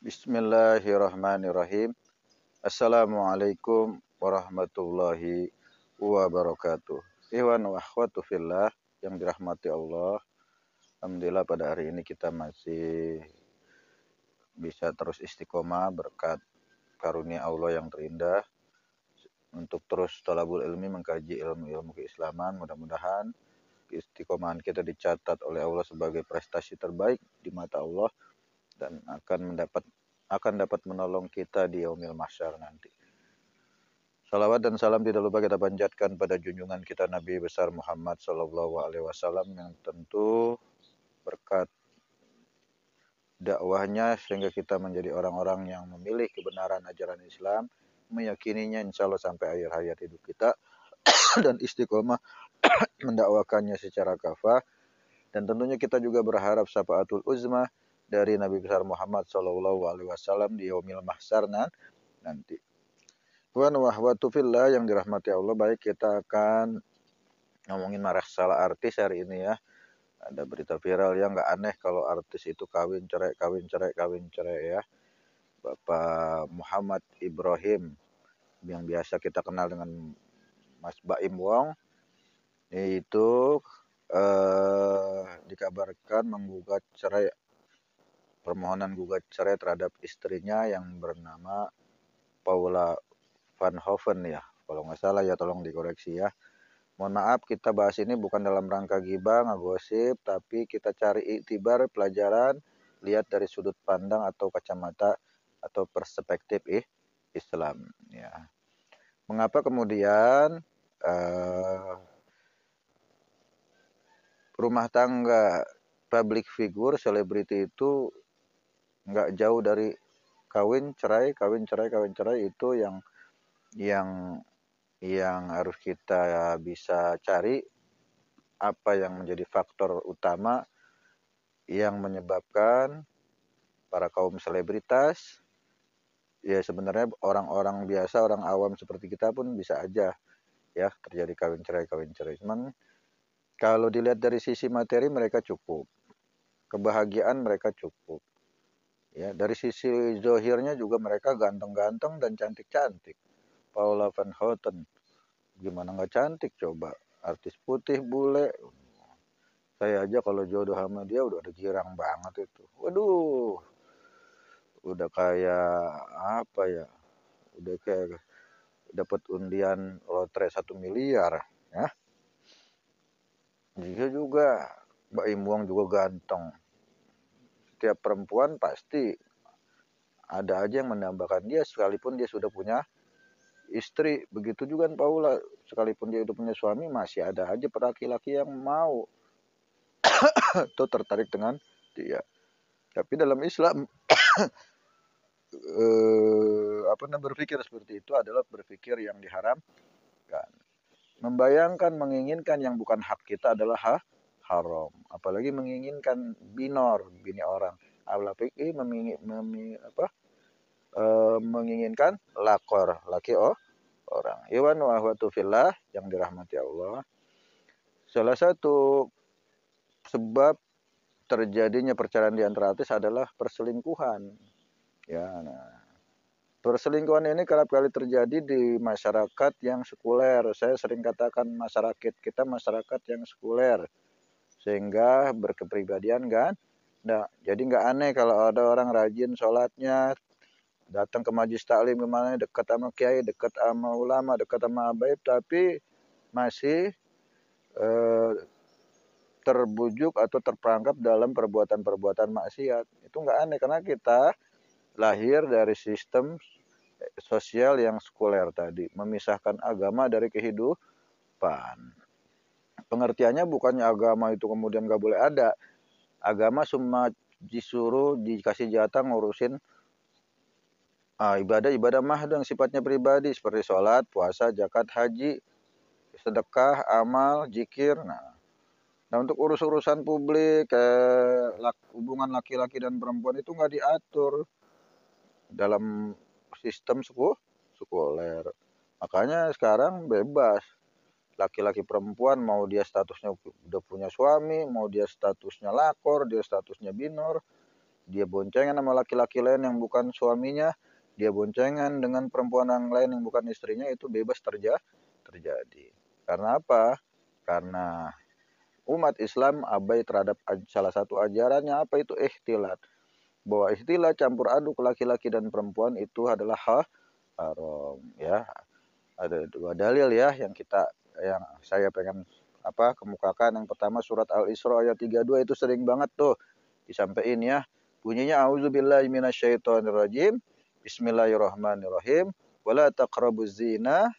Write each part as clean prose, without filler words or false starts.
Bismillahirrahmanirrahim. Assalamualaikum warahmatullahi wabarakatuh. Ikhwan wa akhwatu fillah yang dirahmati Allah. Alhamdulillah pada hari ini kita masih bisa terus istiqomah berkat karunia Allah yang terindah untuk terus thalabul ilmi, mengkaji ilmu-ilmu keislaman. Mudah-mudahan istiqomahan kita dicatat oleh Allah sebagai prestasi terbaik di mata Allah dan akan dapat menolong kita di yaumil mahsyar nanti. Salawat dan salam tidak lupa kita panjatkan pada junjungan kita Nabi besar Muhammad sallallahu alaihi wasallam yang tentu berkat dakwahnya sehingga kita menjadi orang-orang yang memilih kebenaran ajaran Islam, meyakininya insya Allah sampai akhir hayat hidup kita dan istiqomah mendakwakannya secara kafah. Dan tentunya kita juga berharap syafaatul uzma dari Nabi besar Muhammad sallallahu alaihi wasallam di yaumil mahsyar nanti. Wa wahwatu fillah yang dirahmati Allah, baik kita akan ngomongin masalah artis hari ini ya. Ada berita viral yang nggak aneh kalau artis itu kawin cerai ya. Bapak Muhammad Ibrahim yang biasa kita kenal dengan Mas Baim Wong itu dikabarkan menggugat cerai, permohonan gugat cerai terhadap istrinya yang bernama Paula Van Hoven ya, kalau nggak salah ya, tolong dikoreksi ya. Mohon maaf, kita bahas ini bukan dalam rangka gibah, ngegosip, tapi kita cari iktibar, pelajaran, lihat dari sudut pandang atau kacamata atau perspektif Islam ya. Mengapa kemudian rumah tangga public figure, selebriti itu nggak jauh dari kawin cerai itu yang harus kita bisa cari apa yang menjadi faktor utama yang menyebabkan para kaum selebritas, ya sebenarnya orang-orang biasa, orang awam seperti kita pun bisa aja ya terjadi kawin cerai. Cuman kalau dilihat dari sisi materi mereka cukup, kebahagiaan mereka cukup. Ya, dari sisi zohirnya juga mereka ganteng-ganteng dan cantik-cantik. Paula Van Houten, gimana nggak cantik coba? Artis putih bule. Saya aja kalau jodoh sama dia udah girang banget itu. Waduh, udah kayak apa ya? Udah kayak dapat undian lotre 1 miliar ya. Dia juga Mbak Imwong juga ganteng. Setiap perempuan pasti ada aja yang menambahkan dia sekalipun dia sudah punya istri. Begitu juga Paula, sekalipun dia udah punya suami masih ada aja laki-laki yang mau atau tertarik dengan dia. Tapi dalam Islam berpikir seperti itu adalah berpikir yang diharamkan. Membayangkan, menginginkan yang bukan hak kita adalah haram. Apalagi menginginkan bini orang. Apalagi menginginkan lakor, laki orang. Iwan wa ahwatu fillah yang dirahmati Allah. Salah satu sebab terjadinya perceraian di antara artis adalah perselingkuhan. Ya, nah, perselingkuhan ini kerap kali terjadi di masyarakat yang sekuler. Saya sering katakan masyarakat kita masyarakat yang sekuler, sehingga berkepribadian kan. Nah, jadi nggak aneh kalau ada orang rajin sholatnya, datang ke majlis taklim kemana, dekat sama kiai, dekat sama ulama, dekat sama habaib, tapi masih terbujuk atau terperangkap dalam perbuatan-perbuatan maksiat. Itu nggak aneh karena kita lahir dari sistem sosial yang sekuler tadi, memisahkan agama dari kehidupan. Pengertiannya bukannya agama itu kemudian nggak boleh ada. Agama cuma disuruh, dikasih jatah ngurusin ibadah mah yang sifatnya pribadi seperti sholat, puasa, zakat, haji, sedekah, amal, zikir. Nah untuk urusan publik, hubungan laki-laki dan perempuan itu nggak diatur dalam sistem sekuler. Makanya sekarang bebas. Laki-laki perempuan mau dia statusnya udah punya suami, mau dia statusnya lakor, dia statusnya binor, dia boncengan sama laki-laki lain yang bukan suaminya, dia boncengan dengan perempuan yang lain yang bukan istrinya, itu bebas terjadi. Karena apa? Karena umat Islam abai terhadap salah satu ajarannya, apa itu ikhtilat. Bahwa ikhtilat campur aduk laki-laki dan perempuan itu adalah haram, ya. Ada dua dalil ya yang saya pengen kemukakan. Yang pertama surat Al-Isra ayat 32, itu sering banget tuh disampaikan ya. Bunyinya auzubillahi minasyaitonirrajim. Bismillahirrahmanirrahim. Wala taqrabuz zina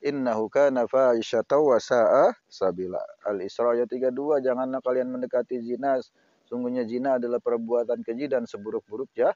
innahu kana fahisyatan wa sa'a sabila. Al-Isra ayat 32, janganlah kalian mendekati zina, sungguhnya zina adalah perbuatan keji dan seburuk-buruk jalan.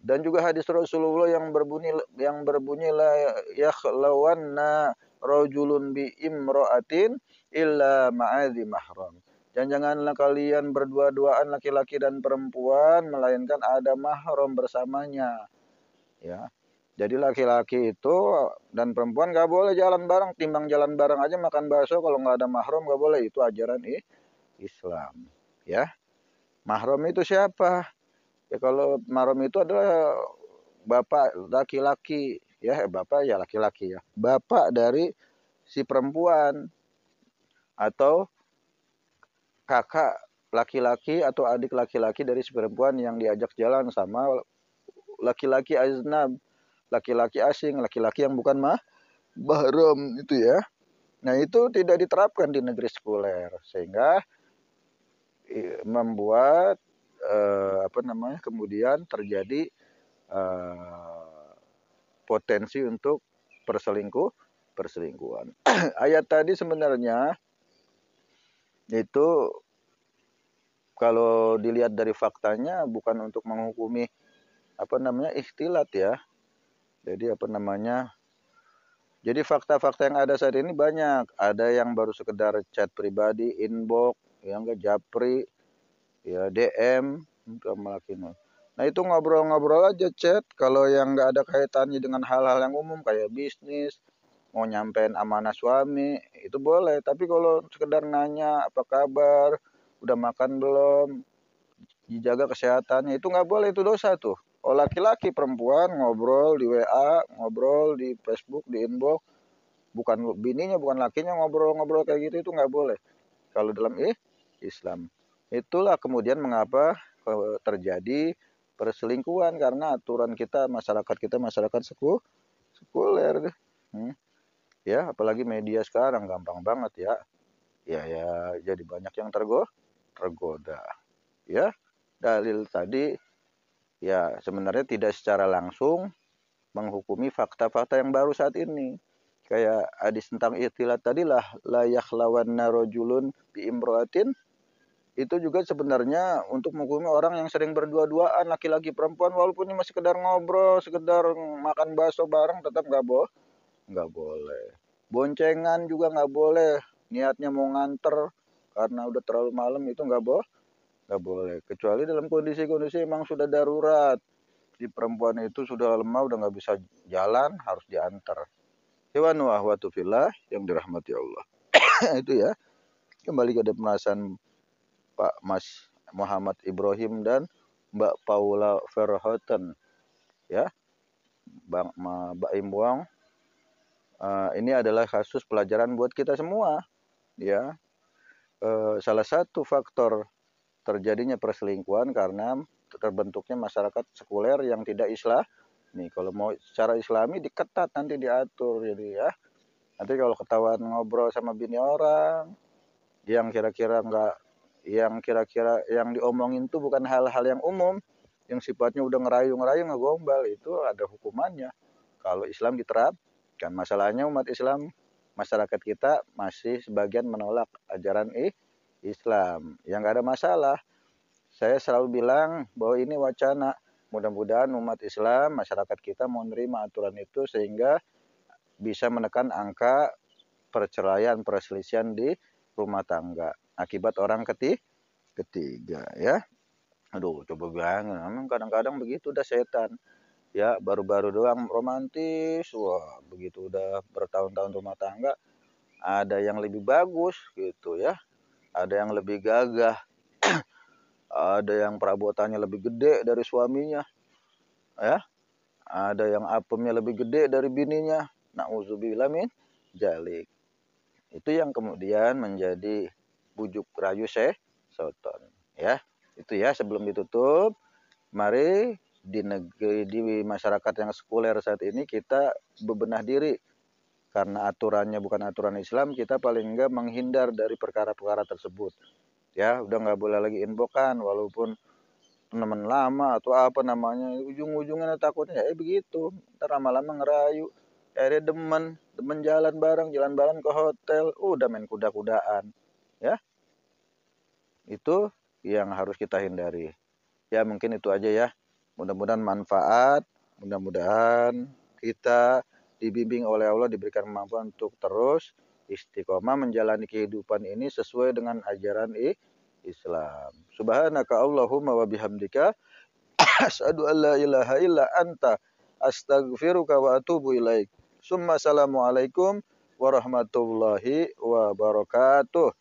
Dan juga hadis Rasulullah yang berbunyi la yakhlawanna rajulun bi imra'atin illa ma'adhi mahram. Dan janganlah kalian berdua-duaan laki-laki dan perempuan melainkan ada mahram bersamanya. Ya. Jadi laki-laki itu dan perempuan nggak boleh jalan bareng, timbang jalan bareng aja makan bakso kalau nggak ada mahram nggak boleh. Itu ajaran Islam. Ya. Mahram itu siapa? Ya kalau mahram itu adalah bapak laki-laki, ya bapak ya laki-laki ya. Bapak dari si perempuan atau kakak laki-laki atau adik laki-laki dari si perempuan yang diajak jalan sama laki-laki aznab, laki-laki asing, laki-laki yang bukan mahram itu ya. Nah, itu tidak diterapkan di negeri sekuler sehingga membuat kemudian terjadi potensi untuk perselingkuhan. Ayat tadi sebenarnya itu kalau dilihat dari faktanya bukan untuk menghukumi ikhtilat ya. Jadi jadi fakta-fakta yang ada saat ini banyak. Ada yang baru sekedar chat pribadi, inbox, yang ke japri, ya DM untuk melakukan. Nah itu ngobrol-ngobrol aja chat. Kalau yang nggak ada kaitannya dengan hal-hal yang umum kayak bisnis, mau nyampein amanah suami, itu boleh. Tapi kalau sekedar nanya apa kabar, udah makan belum, dijaga kesehatannya, itu nggak boleh, itu dosa tuh. Oh laki-laki perempuan ngobrol di WA, ngobrol di Facebook, di inbox, bukan bininya, bukan lakinya ngobrol-ngobrol kayak gitu, itu nggak boleh. Kalau dalam Islam. Itulah kemudian mengapa terjadi perselingkuhan, karena aturan kita, masyarakat sekuler. Ya, apalagi media sekarang gampang banget ya. Ya, jadi banyak yang tergoda. Ya, dalil tadi ya sebenarnya tidak secara langsung menghukumi fakta-fakta yang baru saat ini. Kayak hadis tentang ikhtilat tadilah la yakhlawanna rajulun bi imra'atin, itu juga sebenarnya untuk menghukumi orang yang sering berdua-duaan laki-laki perempuan walaupun cuma sekedar ngobrol, sekedar makan bakso bareng, tetap nggak boleh. Boncengan juga nggak boleh. Niatnya mau nganter karena udah terlalu malam, itu nggak boleh. Kecuali dalam kondisi-kondisi emang sudah darurat. Si perempuan itu sudah lemah, udah nggak bisa jalan, harus diantar. Hewan wa ahwatu fillah yang dirahmati Allah. Itu ya. Kembali ke pembahasan Pak Mas Muhammad Ibrahim dan Mbak Paula Verhoeven ya. Mbak Imbuang, ini adalah kasus pelajaran buat kita semua ya. Salah satu faktor terjadinya perselingkuhan karena terbentuknya masyarakat sekuler yang tidak Islam. Nih kalau mau secara Islami diketat, nanti diatur jadi ya. Nanti kalau ketahuan ngobrol sama bini orang yang kira-kira yang diomongin tuh bukan hal-hal yang umum, yang sifatnya udah ngerayu-ngerayu, ngegombal, itu ada hukumannya. Kalau Islam diterapkan, masalahnya umat Islam, masyarakat kita masih sebagian menolak ajaran Islam. Yang gak ada masalah. Saya selalu bilang bahwa ini wacana. Mudah-mudahan umat Islam, masyarakat kita mau menerima aturan itu sehingga bisa menekan angka perceraian, perselisihan di rumah tangga akibat orang ketiga ya. Aduh, coba bayangin, kadang-kadang begitu udah setan. Ya, baru-baru doang romantis, wah begitu udah bertahun-tahun rumah tangga, ada yang lebih bagus gitu ya. Ada yang lebih gagah. ada yang perabotannya lebih gede dari suaminya, ya, ada yang apemnya lebih gede dari bininya. Nauzubillah min jalik. Itu yang kemudian menjadi bujuk rayu Sultan. Ya, itu ya sebelum ditutup. Mari di negeri di masyarakat yang sekuler saat ini kita bebenah diri karena aturannya bukan aturan Islam, kita paling enggak menghindar dari perkara-perkara tersebut. Ya, udah nggak boleh lagi inbokan walaupun teman lama atau apa namanya, ujung-ujungnya takutnya begitu. Ntar lama-lama ngerayu. Dia demen jalan bareng ke hotel, udah main kuda-kudaan. Ya, itu yang harus kita hindari. Ya, mungkin itu aja ya. Mudah-mudahan manfaat, mudah-mudahan kita dibimbing oleh Allah, diberikan kemampuan untuk terus istiqomah menjalani kehidupan ini sesuai dengan ajaran Islam. Subhanaka Allahumma wa bihamdika asyhadu an la ilaha illa anta astaghfiruka wa atubu ilaik. Summa assalamualaikum warahmatullahi wabarakatuh.